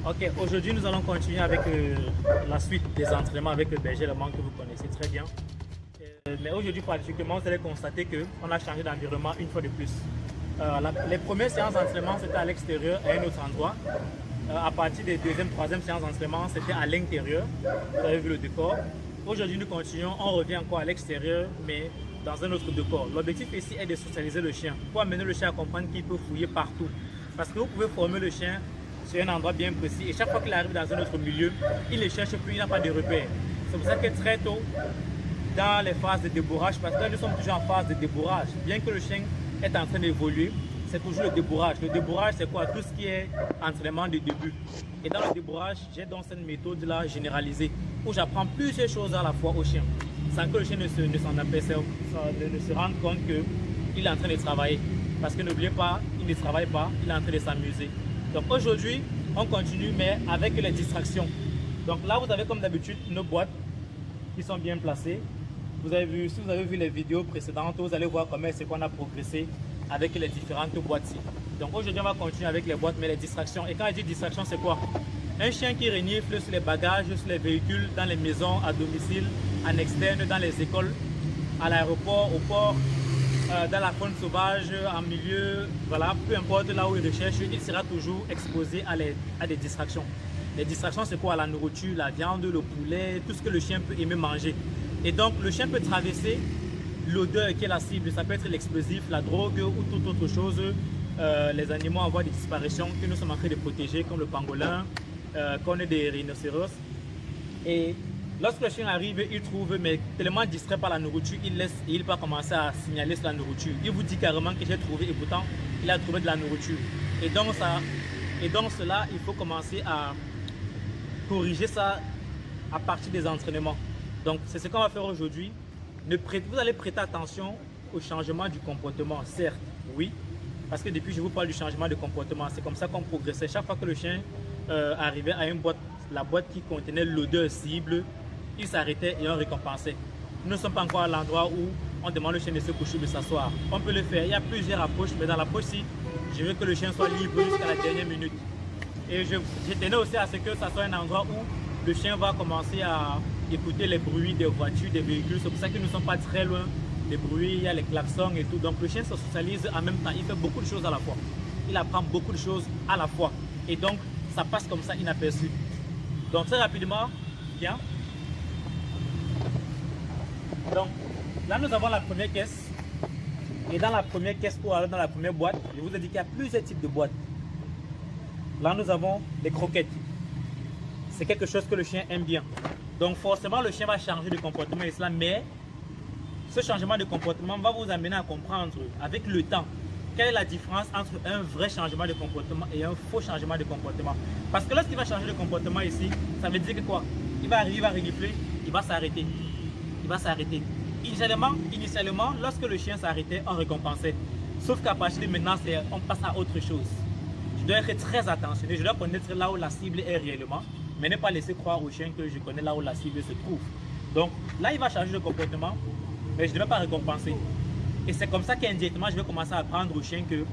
Ok, aujourd'hui nous allons continuer avec la suite des entraînements avec le berger allemand que vous connaissez très bien. Mais aujourd'hui particulièrement, vous allez constater qu'on a changé d'environnement une fois de plus. Les premières séances d'entraînement c'était à l'extérieur, à un autre endroit. À partir des deuxième, troisième séances d'entraînement, c'était à l'intérieur. Vous avez vu le décor. Aujourd'hui nous continuons, on revient encore à l'extérieur, mais dans un autre décor. L'objectif ici est de socialiser le chien, pour amener le chien à comprendre qu'il peut fouiller partout. Parce que vous pouvez former le chien sur un endroit bien précis et chaque fois qu'il arrive dans un autre milieu, il ne cherche plus, il n'a pas de repères. C'est pour ça que très tôt, dans les phases de débourrage, parce que là nous sommes toujours en phase de débourrage, bien que le chien est en train d'évoluer, c'est toujours le débourrage. Le débourrage, c'est quoi? Tout ce qui est entraînement de début. Et dans le débourrage, j'ai donc cette méthode-là généralisée où j'apprends plusieurs choses à la fois au chien, sans que le chien ne s'en aperçoive, ne se rende compte qu'il est en train de travailler. Parce que n'oubliez pas, il ne travaille pas, il est en train de s'amuser. Donc aujourd'hui, on continue, mais avec les distractions. Donc là, vous avez comme d'habitude nos boîtes qui sont bien placées. Vous avez vu, si vous avez vu les vidéos précédentes, vous allez voir comment c'est qu'on a progressé avec les différentes boîtes-ci. Donc aujourd'hui, on va continuer avec les boîtes, mais les distractions. Et quand je dis distraction, c'est quoi? Un chien qui renifle sur les bagages, sur les véhicules, dans les maisons, à domicile, en externe, dans les écoles, à l'aéroport, au port, dans la faune sauvage, en milieu, voilà, peu importe là où il recherche, il sera toujours exposé à des distractions. Les distractions, c'est quoi? La nourriture, la viande, le poulet, tout ce que le chien peut aimer manger. Et donc, le chien peut traverser l'odeur qui est la cible. Ça peut être l'explosif, la drogue ou toute autre chose. Les animaux en voie de disparition que nous sommes en train de protéger, comme le pangolin, qu'on est des rhinocéros. Et lorsque le chien arrive, il trouve, mais tellement distrait par la nourriture, il laisse et il va commencer à signaler sur la nourriture. Il vous dit carrément que j'ai trouvé et pourtant, il a trouvé de la nourriture. Et donc cela, il faut commencer à corriger ça à partir des entraînements. Donc, c'est ce qu'on va faire aujourd'hui. Vous allez prêter attention au changement du comportement, certes, oui, parce que depuis je vous parle du changement de comportement, c'est comme ça qu'on progressait. Chaque fois que le chien arrivait à une boîte, la boîte qui contenait l'odeur cible, il s'arrêtait et on récompensait. Nous ne sommes pas encore à l'endroit où on demande au chien de se coucher ou de s'asseoir. On peut le faire, il y a plusieurs approches, mais dans l'approche-ci, je veux que le chien soit libre jusqu'à la dernière minute. Et je tenais aussi à ce que ça soit un endroit où le chien va commencer à écouter les bruits des voitures, des véhicules. C'est pour ça que nous ne sommes pas très loin des bruits, il y a les klaxons et tout. Donc le chien se socialise en même temps, il fait beaucoup de choses à la fois. Il apprend beaucoup de choses à la fois. Et donc, ça passe comme ça inaperçu. Donc très rapidement, bien. Donc là, nous avons la première caisse. Et dans la première caisse, ou alors dans la première boîte, je vous ai dit qu'il y a plusieurs types de boîtes. Là, nous avons des croquettes. C'est quelque chose que le chien aime bien. Donc forcément, le chien va changer de comportement et cela, mais ce changement de comportement va vous amener à comprendre avec le temps quelle est la différence entre un vrai changement de comportement et un faux changement de comportement. Parce que lorsqu'il va changer de comportement ici, ça veut dire que quoi? Il va arriver, il va renifler, il va s'arrêter. Il va s'arrêter. Initialement, lorsque le chien s'arrêtait, on récompensait. Sauf qu'à partir de maintenant, on passe à autre chose. Je dois être très attentionné, je dois connaître là où la cible est réellement, mais ne pas laisser croire au chien que je connais là où la cible se trouve. Donc là, il va changer de comportement, mais je ne vais pas récompenser. Et c'est comme ça qu'indirectement, je vais commencer à apprendre au chien que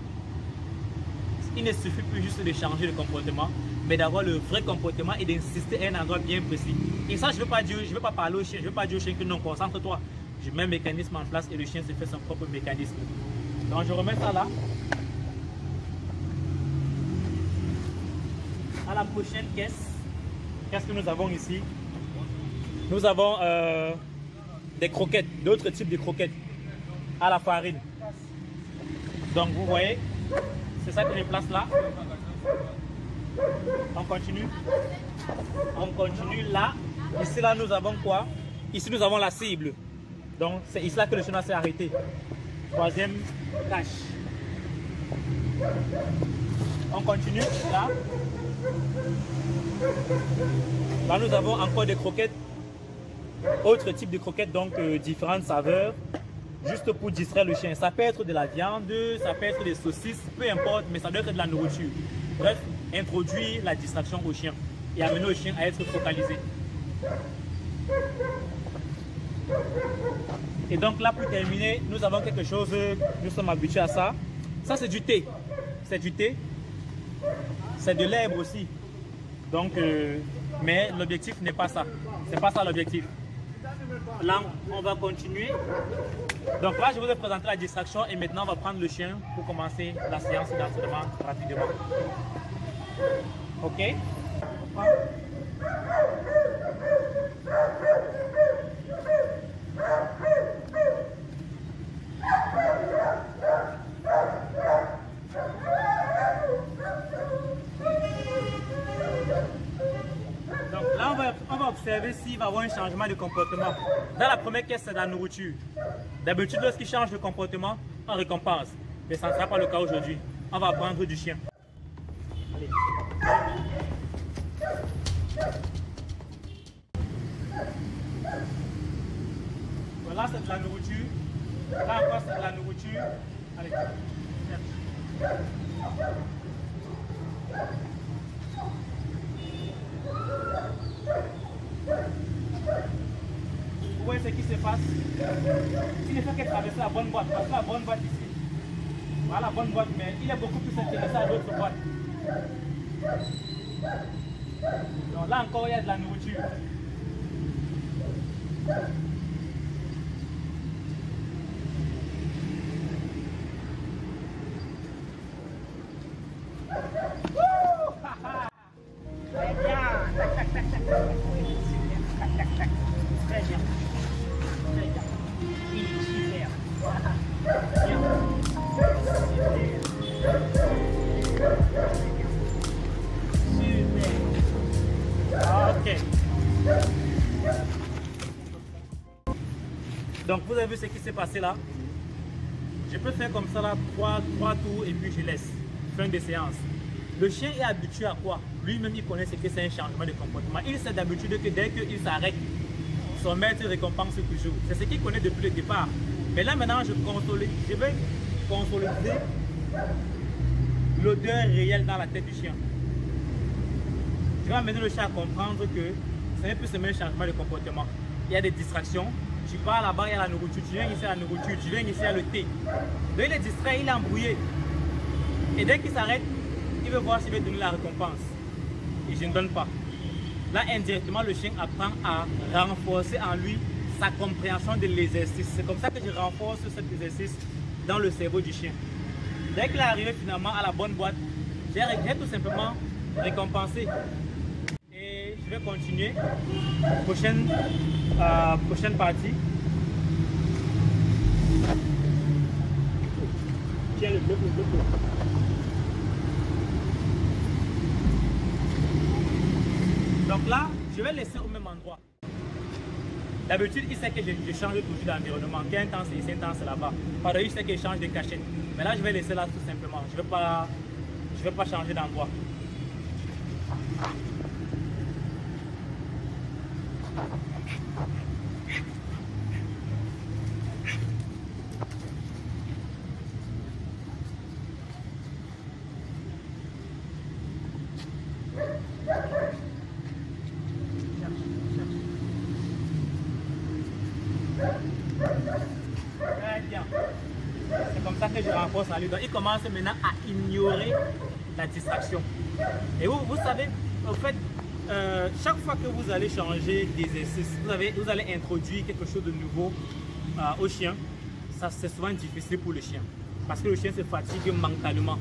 il ne suffit plus juste de changer de comportement, mais d'avoir le vrai comportement et d'insister à un endroit bien précis. Et ça, je ne veux pas parler au chien, je ne veux pas dire au chien que non, concentre-toi. Je mets un mécanisme en place et le chien se fait son propre mécanisme. Donc je remets ça là. À la prochaine caisse, qu'est-ce que nous avons ici? Nous avons des croquettes, d'autres types de croquettes à la farine. Donc vous voyez, c'est ça que je place là. On continue. On continue là. Ici là nous avons quoi? Ici nous avons la cible. Donc c'est ici là que le chien s'est arrêté. Troisième cache. On continue là. Là nous avons encore des croquettes. Autre type de croquettes, donc différentes saveurs. Juste pour distraire le chien. Ça peut être de la viande, ça peut être des saucisses, peu importe, mais ça doit être de la nourriture. Bref, introduire la distraction au chien et amener le chien à être focalisé. Et donc là, pour terminer, nous avons quelque chose, nous sommes habitués à ça. Ça, c'est du thé. C'est du thé. C'est de l'herbe aussi. Donc, mais l'objectif n'est pas ça. C'est pas ça l'objectif. Là, on va continuer. Donc là, je vous ai présenté la distraction et maintenant, on va prendre le chien pour commencer la séance d'entraînement rapidement. Ok? On va observer s'il va y avoir un changement de comportement. Dans la première caisse, c'est la nourriture. D'habitude, lorsqu'il change de comportement, on récompense. Mais ça ne sera pas le cas aujourd'hui. On va prendre du chien. Allez. Voilà, c'est de la nourriture. Là encore, c'est de la nourriture. Allez. Vous voyez ce qui se passe? Il ne fait que traverser la bonne boîte, parce que la bonne boîte ici. Voilà la bonne boîte, mais il est beaucoup plus intéressé à d'autres boîtes. Donc là encore, il y a de la nourriture. Très bien. Très bien. Il est super. Bien. Super. Ok. Donc vous avez vu ce qui s'est passé là. Je peux faire comme ça là, 3 tours et puis je laisse. Fin de séance. Le chien est habitué à quoi? Lui-même, il connaît ce que c'est un changement de comportement. Il sait d'habitude que dès qu'il s'arrête, son maître récompense toujours. C'est ce qu'il connaît depuis le départ. Mais là, maintenant, je vais consolider l'odeur réelle dans la tête du chien. Je vais amener le chien à comprendre que ce n'est plus le même changement de comportement. Il y a des distractions. Tu pars là-bas, il y a la nourriture. Tu viens ici, à la nourriture. Tu viens ici, à le thé. Donc, il est distrait, il est embrouillé. Et dès qu'il s'arrête, il veut voir s'il veut donner la récompense. Et je ne donne pas. Là, indirectement, le chien apprend à renforcer en lui sa compréhension de l'exercice. C'est comme ça que je renforce cet exercice dans le cerveau du chien. Dès qu'il est arrivé finalement à la bonne boîte, j'ai tout simplement récompensé. Et je vais continuer. Prochaine partie. Tiens le bloc. Donc là, je vais laisser au même endroit. D'habitude, il sait que je change toujours d'environnement. Qu'un temps c'est ici, un temps c'est là-bas. Par ailleurs, il sait que je change de cachette. Mais là, je vais laisser là tout simplement. Je ne vais pas changer d'endroit. Très bien. C'est comme ça que je renforce en lui. Donc, il commence maintenant à ignorer la distraction. Et vous savez, en fait, chaque fois que vous allez changer d'exercice, vous allez introduire quelque chose de nouveau au chien. Ça, c'est souvent difficile pour le chien. Parce que le chien se fatigue mentalement.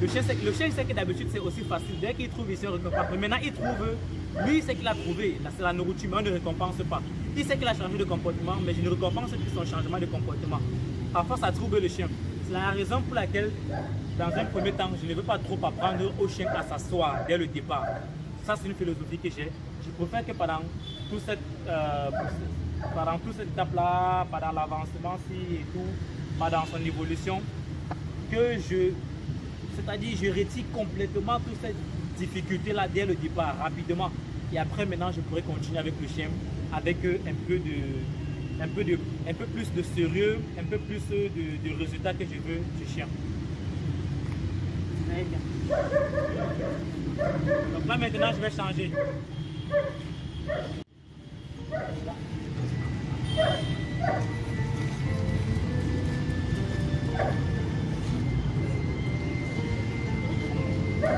Le chien sait que d'habitude, c'est aussi facile. Dès qu'il trouve ici, on récompense. Mais maintenant, il trouve, lui, il sait qu'il a trouvé. Là, c'est la nourriture, mais on ne récompense pas. Il sait qu'il a changé de comportement, mais je ne récompense plus son changement de comportement. Parfois, ça trouble le chien. C'est la raison pour laquelle, dans un premier temps, je ne veux pas trop apprendre au chien à s'asseoir dès le départ. Ça, c'est une philosophie que j'ai. Je préfère que pendant toute cette étape-là, pendant l'avancement-ci et tout, pendant son évolution, que c'est-à-dire je retire complètement toute cette difficulté-là dès le départ, rapidement. Et après, maintenant, je pourrais continuer avec le chien, avec un peu plus de sérieux, un peu plus de résultats que je veux du chien. Très bien. Donc là, maintenant, je vais changer.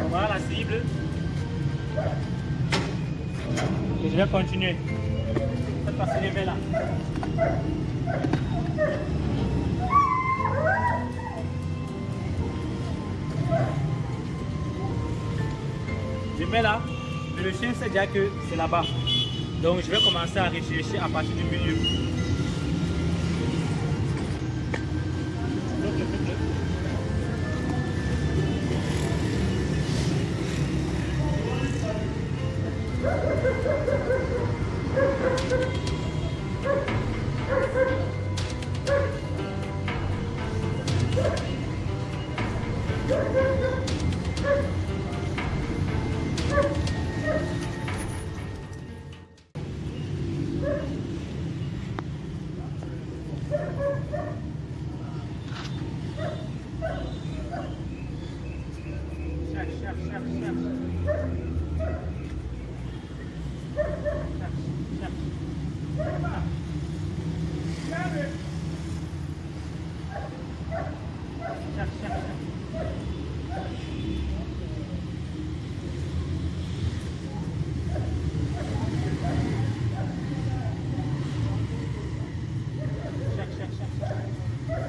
Voilà la cible. Et je vais continuer. Cette fois-ci, je vais là. Je mets là, mais le chien sait déjà que c'est là-bas. Donc je vais commencer à rechercher à partir du milieu.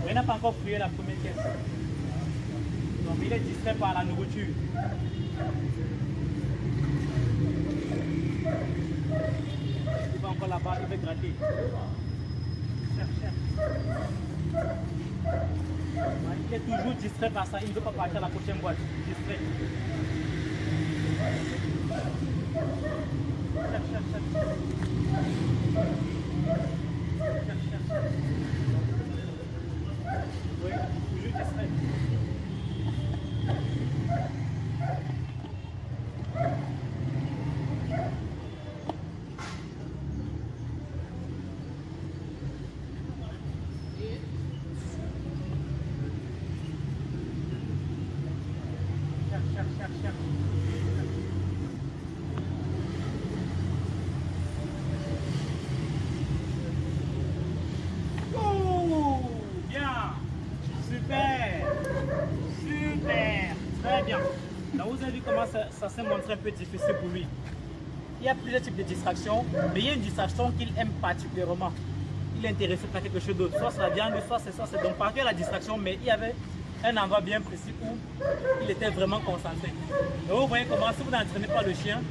Mais il n'a pas encore fouillé la première caisse. Donc il est distrait par la nourriture. Il va encore là-bas, il veut gratter. Cherche. Il est toujours distrait par ça, il ne veut pas partir à la prochaine boîte. Distrait. Cherche. Oui, toujours distrait. Cherche. Oh, bien. Super. Très bien. Donc vous avez vu comment ça s'est montré un peu difficile pour lui. Il y a plusieurs types de distractions, mais il y a une distraction qu'il aime particulièrement. Il est intéressé par quelque chose d'autre. Soit c'est la viande, soit c'est ça. Donc parfois il y a la distraction, mais il y avait un endroit bien précis où il était vraiment concentré. Donc vous voyez comment si vous n'entraînez pas le chien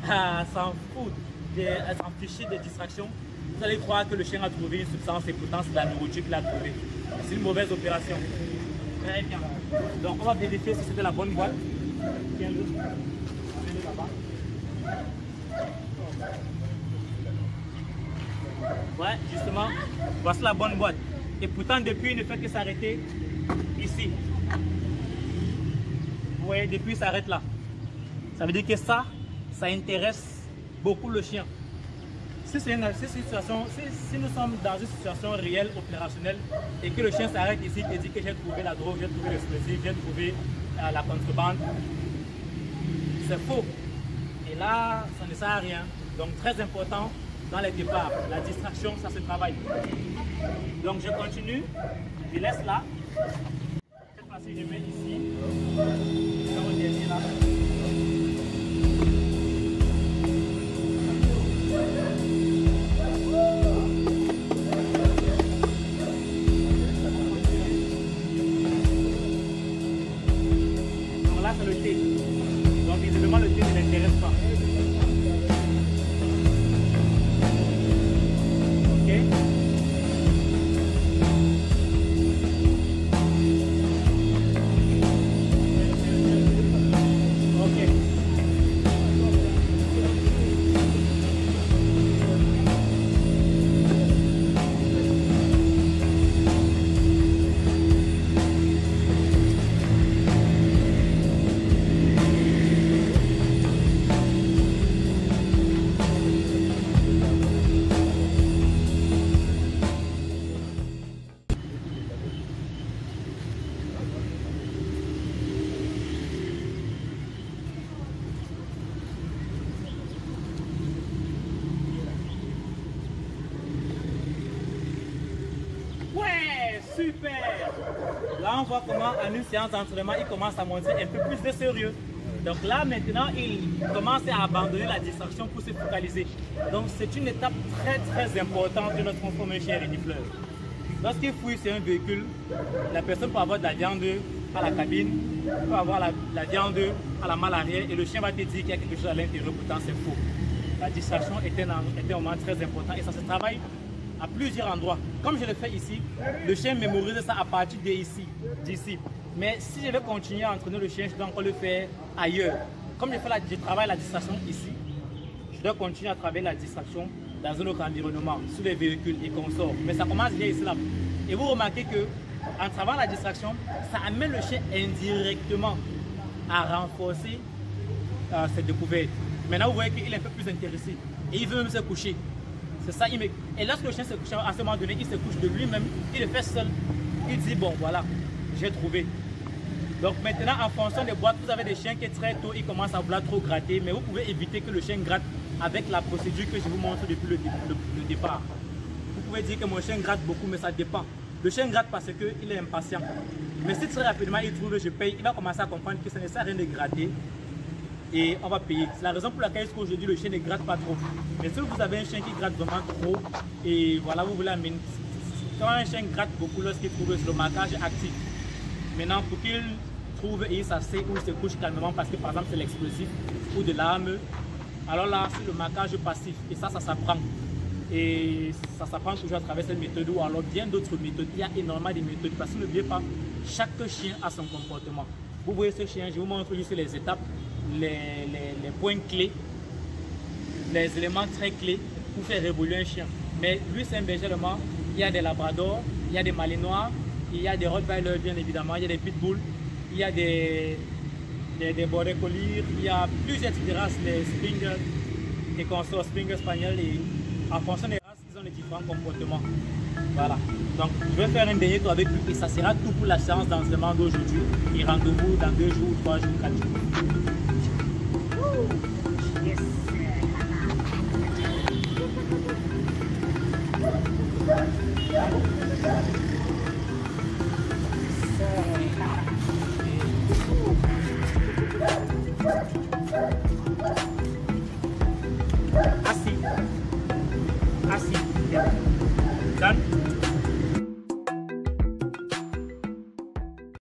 à s'en foutre, à s'en ficher des distractions, vous allez croire que le chien a trouvé une substance et pourtant c'est la nourriture qu'il a trouvée. C'est une mauvaise opération. Très bien. Donc on va vérifier si c'était la bonne boîte. Tiens-le. Amène-le là-bas. Ouais, justement, voici la bonne boîte. Et pourtant, depuis, il ne fait que s'arrêter ici. Vous voyez, depuis, il s'arrête là. Ça veut dire que ça intéresse beaucoup le chien. Si nous sommes dans une situation réelle, opérationnelle, et que le chien s'arrête ici et dit que j'ai trouvé la drogue, j'ai trouvé l'explosif, j'ai trouvé la contrebande, c'est faux. Et là, ça ne sert à rien. Donc, très important dans les départs, la distraction, ça se travaille. Donc, je continue, je laisse là. Cette fois-ci, je mets ici. Je vais dernier là. Donc là, c'est le thé. Donc, visiblement, le thé ne l'intéresse pas. Super! Là, on voit comment en une séance d'entraînement, il commence à montrer un peu plus de sérieux. Donc là, maintenant, il commence à abandonner la distraction pour se focaliser. Donc c'est une étape très importante de notre transformer un chien renifleur. Lorsqu'il fouille sur un véhicule, la personne peut avoir de la viande à la cabine, peut avoir la viande à la malle arrière et le chien va te dire qu'il y a quelque chose à l'intérieur, pourtant c'est faux. La distraction est un moment très important et ça se travaille à plusieurs endroits. Comme je le fais ici, le chien mémorise ça à partir d'ici. Mais si je vais continuer à entraîner le chien, je dois encore le faire ailleurs. Comme je travaille la distraction ici, je dois continuer à travailler la distraction dans un autre environnement, sur les véhicules et consorts. Mais ça commence bien ici là. Et vous remarquez que en travaillant la distraction, ça amène le chien indirectement à renforcer cette découverte. Maintenant, vous voyez qu'il est un peu plus intéressé et il veut même se coucher. C'est ça. Et lorsque le chien se couche, à ce moment donné, il se couche de lui-même, il le fait seul. Il dit bon, voilà, j'ai trouvé. Donc maintenant, en fonction des boîtes, vous avez des chiens qui très tôt, ils commencent à vouloir trop gratter, mais vous pouvez éviter que le chien gratte avec la procédure que je vous montre depuis le départ. Vous pouvez dire que mon chien gratte beaucoup, mais ça dépend. Le chien gratte parce qu'il est impatient. Mais si très rapidement il trouve je paye, il va commencer à comprendre que ça ne sert à rien de gratter et on va payer. C'est la raison pour laquelle aujourd'hui le chien ne gratte pas trop. Mais si vous avez un chien qui gratte vraiment trop et voilà, vous voulez amener. Quand un chien gratte beaucoup lorsqu'il trouve le marquage actif, maintenant pour qu'il trouve et il s'assied ou il se couche calmement parce que par exemple c'est l'explosif ou de l'arme, alors là c'est le marquage passif et ça s'apprend. Et ça s'apprend toujours à travers cette méthode ou alors bien d'autres méthodes. Il y a énormément de méthodes parce que n'oubliez pas, chaque chien a son comportement. Vous voyez ce chien, je vous montre juste les étapes, les points clés, les éléments très clés pour faire évoluer un chien. Mais lui c'est un berger allemand, il y a des labradors, il y a des malinois, il y a des rottweilers bien évidemment, il y a des pitbulls, il y a des border collies, il y a plusieurs types de races, les Springer, les consorts Springer Spaniel et en fonction des races, ils ont des différents comportements. Voilà. Donc, je vais faire un dernier tour avec lui et ça sera tout pour la séance d'entraînement d'aujourd'hui. Et rendez-vous dans 2 jours, 3 jours, 4 jours.